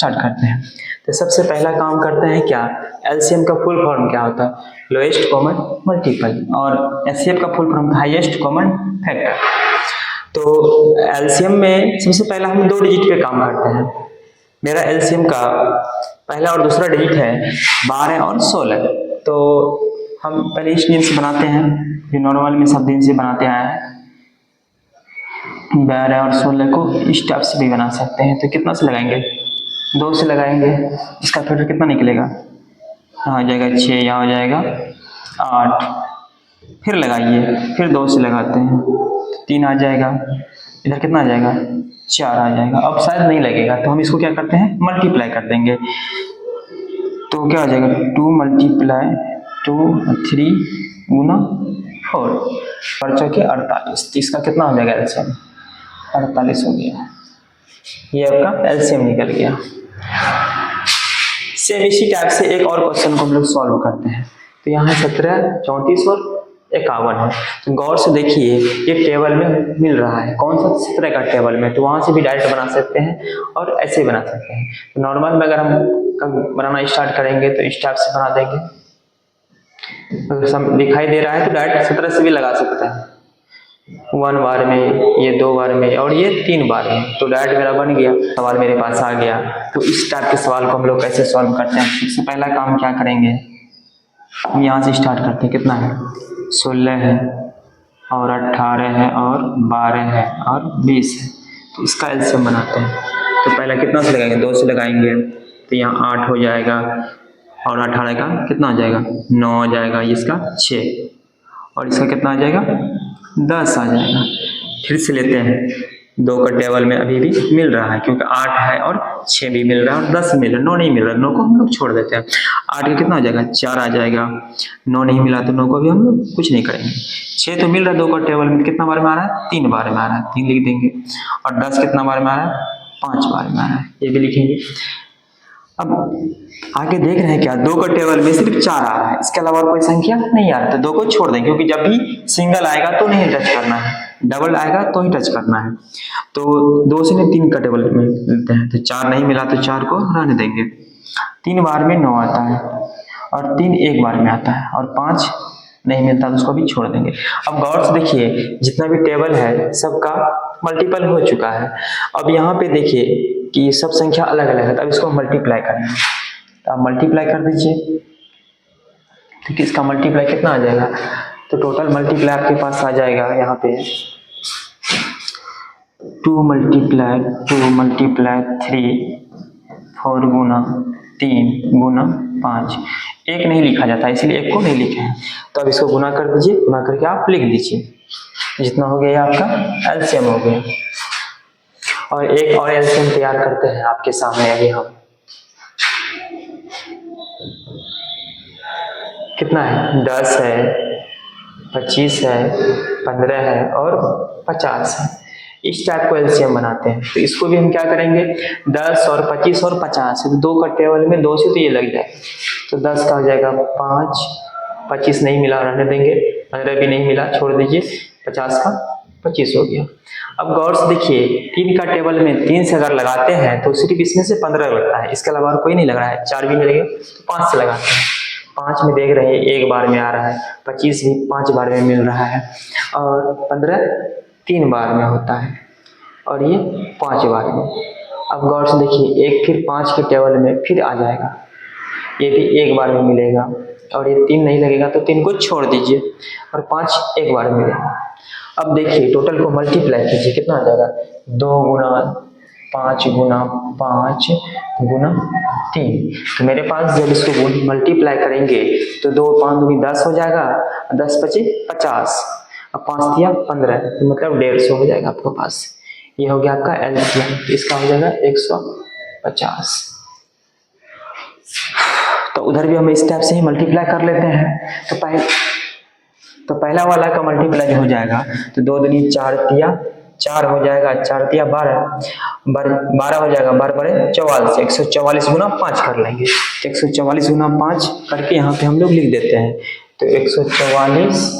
Start करते हैं। तो सबसे पहला काम करते हैं क्या, एलसीएम का फुल फॉर्म क्या होता है, लोएस्ट कॉमन मल्टीपल, और एचसीएफ का full form highest common factor. तो एलसीएम में सबसे पहला हम 2 डिजिट पे काम करते हैं। मेरा एलसीएम का पहला और दूसरा डिजिट है 12 और 16। तो हम पहले इस दिन से बनाते हैं, जो नॉर्मल में सब दिन से बनाते आए हैं। 12 और 16 को इस टाइप से भी बना सकते हैं। तो कितना से लगाएंगे, 2 से लगाएंगे, इसका फैक्टर कितना निकलेगा, यहाँ हो जाएगा 6, यहाँ हो जाएगा 8, फिर लगाइए, फिर 2 से लगाते हैं, 3 आ जाएगा, इधर कितना आ जाएगा, 4 आ जाएगा। अब शायद नहीं लगेगा, तो हम इसको क्या करते हैं, मल्टीप्लाई कर देंगे। तो क्या हो जाएगा, 2 मल्टीप्लाई 2 3 गुना 4, 4 चौके 48। तो इसका कितना हो जाएगा एलसीएम, 48 हो गया। ये आपका एलसीएम निकल गया। सेम इसी टाइप से एक और क्वेश्चन को हम लोग सॉल्व करते हैं। तो यहाँ 17, 34 और 51 है। तो गौर से देखिए, ये टेबल में मिल रहा है, कौन सा 17 का टेबल में, तो वहां से भी डायरेक्ट बना सकते हैं और ऐसे बना सकते हैं। तो नॉर्मल में अगर हम बनाना स्टार्ट करेंगे तो इस टाइप से बना देंगे। अगर सब दिखाई दे रहा है तो डायरेक्ट 17 से भी लगा सकते हैं, 1 बार में, ये 2 बार में और ये 3 बार में। तो डायरेक्ट मेरा बन गया, सवाल मेरे पास आ गया। तो इस टाइप के सवाल को हम लोग कैसे सॉल्व करते हैं, सबसे पहला काम क्या करेंगे, हम यहाँ से स्टार्ट करते हैं। कितना है, 16 है और 18 है और 12 है और 20 है। तो इसका एलसीएम बनाते हैं। तो पहला कितना से लगाएंगे, 2 से लगाएंगे, तो यहाँ 8 हो जाएगा और 18 का कितना आ जाएगा, 9 आ जाएगा, इसका 6 और इसका कितना आ जाएगा, 10 आ जाएगा। फिर से लेते हैं, 2 का टेबल में अभी भी मिल रहा है, क्योंकि 8 है और 6 भी मिल रहा है और 10 मिल रहा है, 9 नहीं मिल रहा, 9 को हम लोग छोड़ देते हैं। 8 का कितना आ जाएगा, 4 आ जाएगा, 9 नहीं मिला तो 9 को भी हम लोग कुछ नहीं करेंगे। 6 तो मिल रहा है 2 का टेबल में, कितना बार में आ रहा है, 3 बार में आ रहा है, 3 लिख देंगे। और 10 कितना बार में आ रहा है, 5 बार में आ रहा है, ये भी लिखेंगे। अब आगे देख रहे हैं क्या, 2 का टेबल में सिर्फ 4 आ रहा है, इसके अलावा कोई संख्या नहीं आ रहा, तो 2 को छोड़ दें, क्योंकि जब भी सिंगल आएगा तो नहीं टच करना है, डबल आएगा तो ही टच करना है। तो 2 से 3 का टेबल में मिलते हैं, तो 4 नहीं मिला तो 4 को रहने देंगे। 3 बार में 9 आता है और 3 एक बार में आता है और 5 नहीं मिलता तो उसको भी छोड़ देंगे। अब गौर से देखिए, जितना भी टेबल है सबका मल्टीपल हो चुका है। अब यहाँ पे देखिए कि सब संख्या अलग अलग है, तो अब इसको मल्टीप्लाई करेंगे। तो आप मल्टीप्लाई कर दीजिए, तो इसका मल्टीप्लाई कितना आ जाएगा, तो टोटल मल्टीप्लाई आपके पास आ जाएगा यहाँ पे 2 मल्टीप्लाई 3, 4 गुना 3 गुना 5। 1 नहीं लिखा जाता, इसलिए 1 को नहीं लिखे हैं। तो अब इसको गुना कर दीजिए, गुना करके आप लिख दीजिए, जितना हो गया आपका एलसीएम हो गया। और एक और एलसीएम तैयार करते हैं आपके सामने अभी हम। कितना है, 10 है, 25 है, 15 है और 50 है। इस टाइप को एलसीएम बनाते हैं। तो इसको भी हम क्या करेंगे, 10 और 25 और 50 है, तो 2 का टेबल में 2 से तो ये लग जाए, तो 10 का हो जाएगा 5, 25 नहीं मिला रहने देंगे, 15 भी नहीं मिला छोड़ दीजिए, 50 का 25 हो गया। अब गौर से देखिए, 3 का टेबल में 3 से अगर लगाते हैं तो सिर्फ इसमें से 15 बनता है, इसके अलावा कोई नहीं लग रहा है। 4 भी मिलेंगे तो 5 से लगाते हैं। 5 में देख रहे हैं 1 बार में आ रहा है, 25 भी 5 बार में मिल रहा है और 15 3 बार में होता है और ये 5 बार में। अब गौर से देखिए, 1 फिर 5 के टेबल में फिर आ जाएगा, ये भी 1 बार में मिलेगा और ये 3 नहीं लगेगा तो 3 को छोड़ दीजिए और 5 एक बार मिलेगा। अब देखिए टोटल को मल्टीप्लाई कीजिए, कितना आ जाएगा, 2 गुना 5 गुना 5 गुना 3। तो मेरे पास जब इसको मल्टीप्लाई करेंगे तो 2 5 दूनी 10 हो जाएगा, 10 25 50, अब 5 दिया 15, तो मतलब 150 हो जाएगा आपके पास। ये हो गया आपका एलसीएम, इसका हो जाएगा 150। तो उधर भी हम इस टाइप से ही मल्टीप्लाई कर लेते हैं। तो पहला वाला का मल्टीप्लाई हो जाएगा, तो 2 दूनी 4 तिया 4 हो जाएगा, 4 तिया 12 हो जाएगा, 12 बड़े 44, 144 गुना 5 कर लेंगे। 144 गुना 5 करके यहाँ पे हम लोग लिख देते हैं, तो 144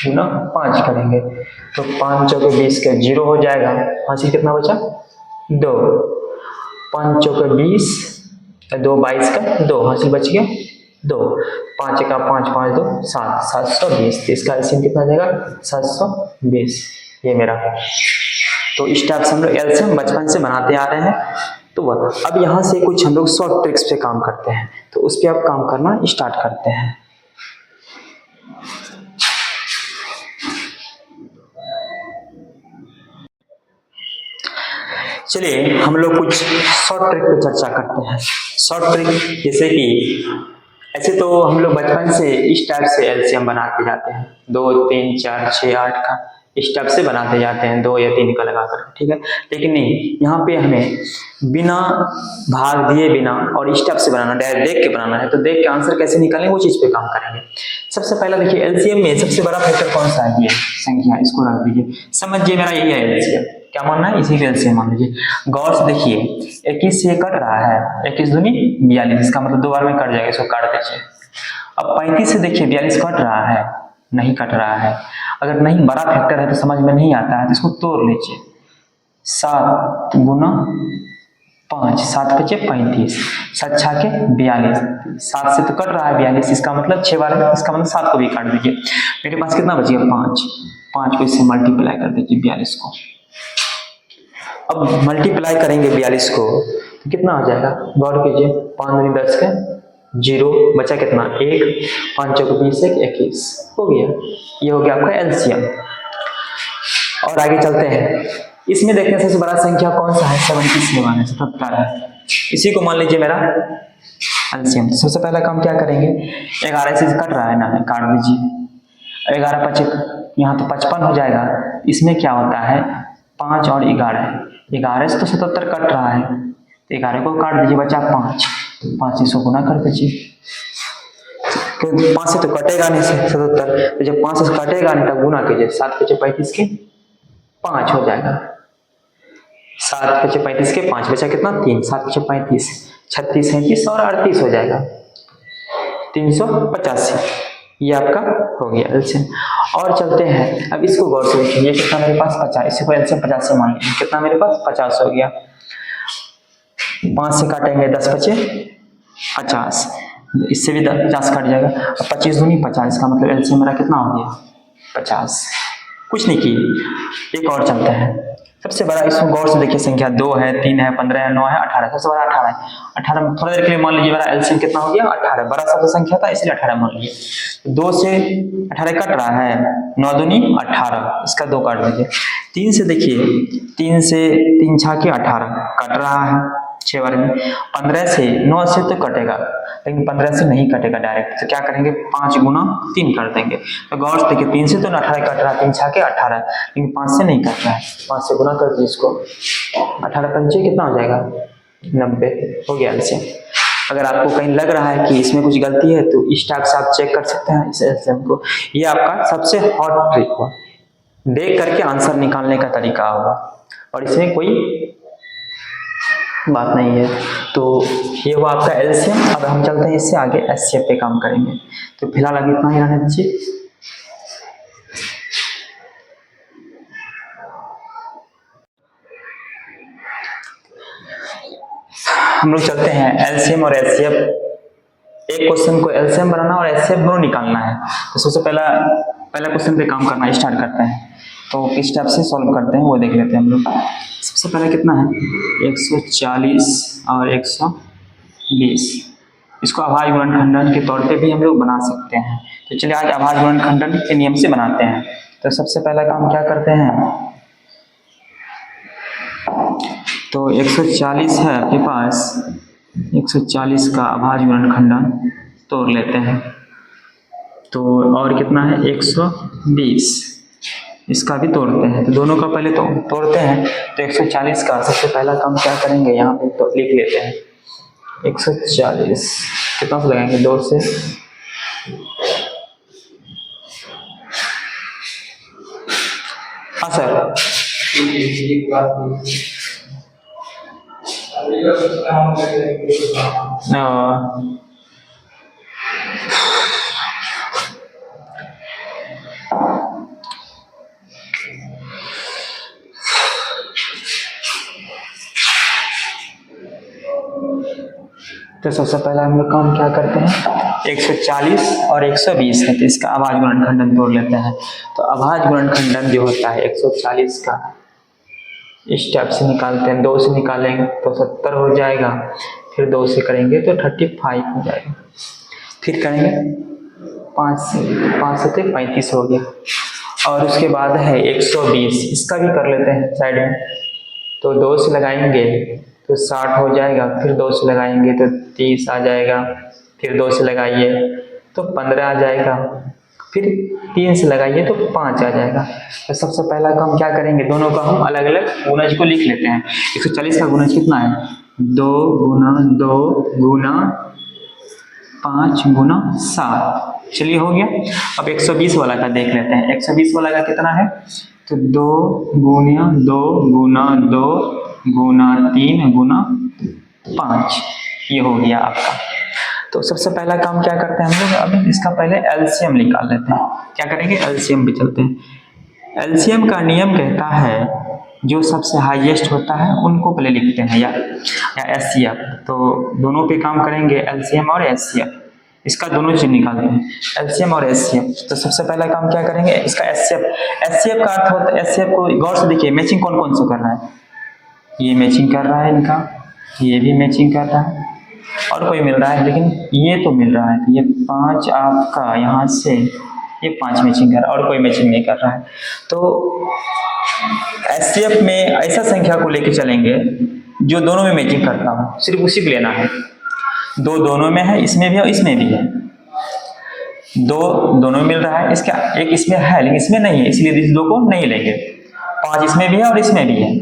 गुना 5 करेंगे, तो 5 चौके 20 के 0 हो जाएगा, 5 कितना बचा 2, 5 चौके 20, 2 22 का 2 हासिल बच गया 2, 5 का 5 5 2 7, 720। तो इसका एलसीएम कितना आ जाएगा 720। ये मेरा, तो इस टाइप से हम लोग एलसीएम बचपन से बनाते आ रहे हैं। तो अब यहाँ से कुछ हम लोग शॉर्ट ट्रिक्स पे काम करते हैं, तो उस पर अब काम करना स्टार्ट करते हैं। चलिए हम लोग कुछ शॉर्ट ट्रिक पे चर्चा करते हैं। शॉर्ट ट्रिक जैसे कि ऐसे तो हम लोग बचपन से इस टाइप से एलसीएम बनाते जाते हैं, 2 3 4 6 8 का इस टाइप से बनाते जाते हैं, 2 या 3 का लगाकर, ठीक है। लेकिन नहीं, यहाँ पे हमें बिना भाग दिए बिना और इस टाइप से बनाना, डायरेक्ट देख के बनाना है। तो देख के आंसर कैसे निकालें वो चीज पे काम करेंगे। सबसे पहला देखिए एलसीएम में सबसे बड़ा फैक्टर कौन सा है, ये संख्या, इसको रख दीजिए। समझिए मेरा यही है एलसीएम, क्या मानना है, इसी का एलसीएम मान लीजिए। गौर से देखिए 21 से कट रहा है, 21 दूनी 42, इसका मतलब 2 बार में कट जाएगा, इसको काट दीजिए। अब 35 से देखिए 42 कट रहा है, नहीं कट रहा है। अगर नहीं बड़ा फैक्टर है तो समझ में नहीं आता है, तो इसको तोड़ लीजिए। 7 गुना 5, 7 5 35, 7 6 के 42, 7 से तो कट रहा है 42, इसका मतलब 6 बार है, इसका मतलब 7 को भी काट दीजिए। मेरे पास कितना बच गया 5, 5 को इससे मल्टीप्लाई कर दीजिए 42 को। अब मल्टीप्लाई करेंगे 42 को तो कितना आ जाएगा, गौर कीजिए, 5 दूनी 10 के 0, बचा कितना 1, 5 चौके 20 21, हो गया। ये हो गया आपका एलसीएम। और आगे चलते हैं, इसमें देखते हैं सबसे बड़ा संख्या कौन सा है, 77 है, 77 है। इसी को मान लीजिए मेरा एलसीएम। सबसे पहला काम क्या करेंगे, 11 से कट रहा है ना, काट दीजिए। 11 5, यहाँ तो 55 हो जाएगा। इसमें क्या होता है 5 और 11 से तो 77 कट रहा है, तो 11 को काट दीजिए, बचा 5, 5 से 100 गुना कर दीजिए, क्योंकि 5 से तो कटेगा नहीं 77, तो जब 5 से कटेगा नहीं तब गुना कीजिए, 7 5 35 के 5 हो जाएगा, 7 5 35 के 5, बचा कितना 3, 7 5 35, 36 37 और 38 हो जाएगा, 385। ये आपका हो गया एलसीएम। और चलते हैं, अब इसको गौर से देखिए, ये कितना मेरे पास 50, इसी को एलसीएम 50 से मान लीजिए, कितना मेरे पास 50 हो गया। 5 से काटेंगे 10 5 50, इससे भी 50 कट जाएगा। अब 25 दूनी 50, इसका मतलब एलसीएम मेरा कितना हो गया 50। कुछ नहीं किए, एक और चलता है। सबसे बड़ा इसको गौर से देखिए, संख्या 2 है 3 है 15 है 9 है 18, सबसे बड़ा 18 है। 18 में थोड़ी देर के लिए मान लीजिए मेरा एलसीएम कितना हो गया 18, बड़ा सबसे संख्या था इसलिए 18 मान लीजिए। 2 से 18 कट रहा है, 9 दूनी 18, इसका 2 काट दीजिए। 3 से देखिए, 3 से 3 6 के 18 कट रहा है 6 बार में। 15 से 9 से तो कटेगा, लेकिन 15 से नहीं कटेगा डायरेक्ट, तो क्या करेंगे 5 गुना 3 कर देंगे। तो गौर से देखिए 3 से तो 18 कट रहा है, 3 6 के 18, लेकिन 5 से नहीं कट रहा है, 5 से गुना कर दीजिए इसको, 18 पंचे कितना हो जाएगा 90, हो गया एलसीएम। अगर आपको कहीं लग रहा है कि इसमें कुछ गलती है तो इस टाइप से आप चेक कर सकते हैं इस एलसीएम को। ये आपका सबसे हॉट ट्रिक हुआ, देख करके आंसर निकालने का तरीका होगा, और इसमें कोई बात नहीं है। तो ये हुआ आपका एलसीएम। अब हम चलते हैं इससे आगे एचसीएफ पे काम करेंगे। तो फिलहाल अभी इतना ही रहने दीजिए। हम लोग चलते हैं एलसीएम और एचसीएफ। एक क्वेश्चन को एलसीएम बनाना और एचसीएफ दोनों निकालना है। तो सबसे पहला क्वेश्चन पे काम करना स्टार्ट करते हैं। तो किस टाइप से सॉल्व करते हैं वो देख लेते हैं हम लोग। सबसे पहले कितना है 140 और 120, इसको अभाज्य गुणनखंडन के तौर पे भी हम लोग बना सकते हैं। तो चलिए आज अभाज्य गुणनखंडन के नियम से बनाते हैं। तो सबसे पहला काम क्या करते हैं, तो 140 है आपके पास, 140 का अभाज्य गुणनखंडन तोड़ लेते हैं। तो और कितना है 120, इसका भी तोड़ते हैं। तो दोनों का पहले तो तोड़ते हैं। तो 140 का सबसे पहला काम क्या करेंगे, यहाँ पे तो लिख लेते हैं 140 कितना से लगाएंगे 2 से, हाँ सर तो सबसे पहले हम लोग काम क्या करते हैं, 140 और 120 है तो इसका अभाज्य गुणनखंडन तोड़ लेते हैं। तो अभाज्य गुणनखंडन जो होता है 140 का स्टेप से निकालते हैं, 2 से निकालेंगे तो 70 हो जाएगा, फिर 2 से करेंगे तो 35 हो जाएगा, फिर करेंगे 5 से 35 हो गया। और उसके बाद है 120, इसका भी कर लेते हैं साइड में। तो 2 से लगाएंगे तो 60 हो जाएगा, फिर 2 से लगाएंगे तो 30 आ जाएगा, फिर 2 से लगाइए तो 15 आ जाएगा, फिर 3 से लगाइए तो 5 आ जाएगा। तो सबसे पहला काम क्या करेंगे, दोनों का हम अलग अलग गुणज को लिख लेते हैं। 140 का गुणज कितना है, 2 गुना 2 गुना 5 गुना 7। चलिए हो गया। अब 120 वाला का देख लेते हैं। 120 वाला का कितना है, तो 2 गुना 2 गुना 2 गुना 3 गुना 5, ये हो गया आपका। तो सबसे पहला काम क्या करते हैं हम लोग, अब इसका पहले एलसीएम निकाल लेते हैं। क्या करेंगे, एलसीएम पे चलते हैं। एलसीएम का नियम कहता है जो सबसे हाईएस्ट होता है उनको पहले लिखते हैं, या एचसीएफ। तो दोनों पे काम करेंगे, एलसीएम और एचसीएफ। इसका दोनों चीज निकालते हैं, एलसीएम और एचसीएफ। तो सबसे पहला काम क्या करेंगे, इसका एचसीएफ। एचसीएफ का अर्थ होता है, एचसीएफ को गौर से देखिए, मैचिंग कौन कौन सा कर रहा है, ये मैचिंग कर रहा है इनका, ये भी मैचिंग कर रहा है, और कोई मिल रहा है लेकिन ये तो मिल रहा है। तो ये 5 आपका यहाँ से, ये 5 मैचिंग कर रहा है और कोई मैचिंग नहीं कर रहा है। तो एचसीएफ में ऐसा संख्या को लेकर चलेंगे जो दोनों में मैचिंग करता हो, सिर्फ उसी को लेना है। 2 दोनों में है, इसमें भी है इसमें भी है। 2 दोनों में मिल रहा है, इसका एक इसमें है लेकिन इसमें नहीं है, इसलिए इस 2 को नहीं लेंगे। 5 इसमें भी है और इसमें भी है।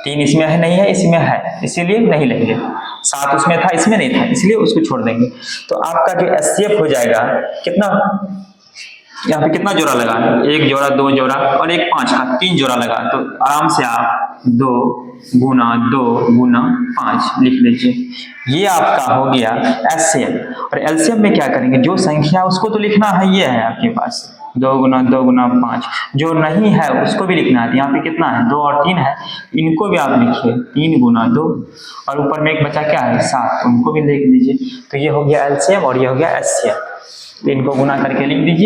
3 इसमें है नहीं है, इसमें है, इसीलिए नहीं लेंगे। 7 उसमें था, इसमें नहीं था, इसलिए उसको छोड़ देंगे। तो आपका जो एचसीएफ हो जाएगा कितना, यहाँ पे कितना जोड़ा लगा, 1 जोड़ा 2 जोड़ा और एक 5 का 3 जोड़ा लगा। तो आराम से आप 2 गुना 2 गुना 5 लिख लीजिए। ये आपका हो गया एचसीएफ। और एलसीएम में क्या करेंगे, जो संख्या उसको तो लिखना है, ये है आपके पास 2 गुना 2 गुना 5। जो नहीं है उसको भी लिखना है। यहाँ पे कितना है, 2 और 3 है, इनको भी आप लिखिए 3 गुना 2, और ऊपर में एक बचा क्या है 7, तो उनको भी लिख दीजिए। तो ये हो गया एलसीएम और ये हो गया एचसीएफ। तो इनको गुना करके लिख दीजिए।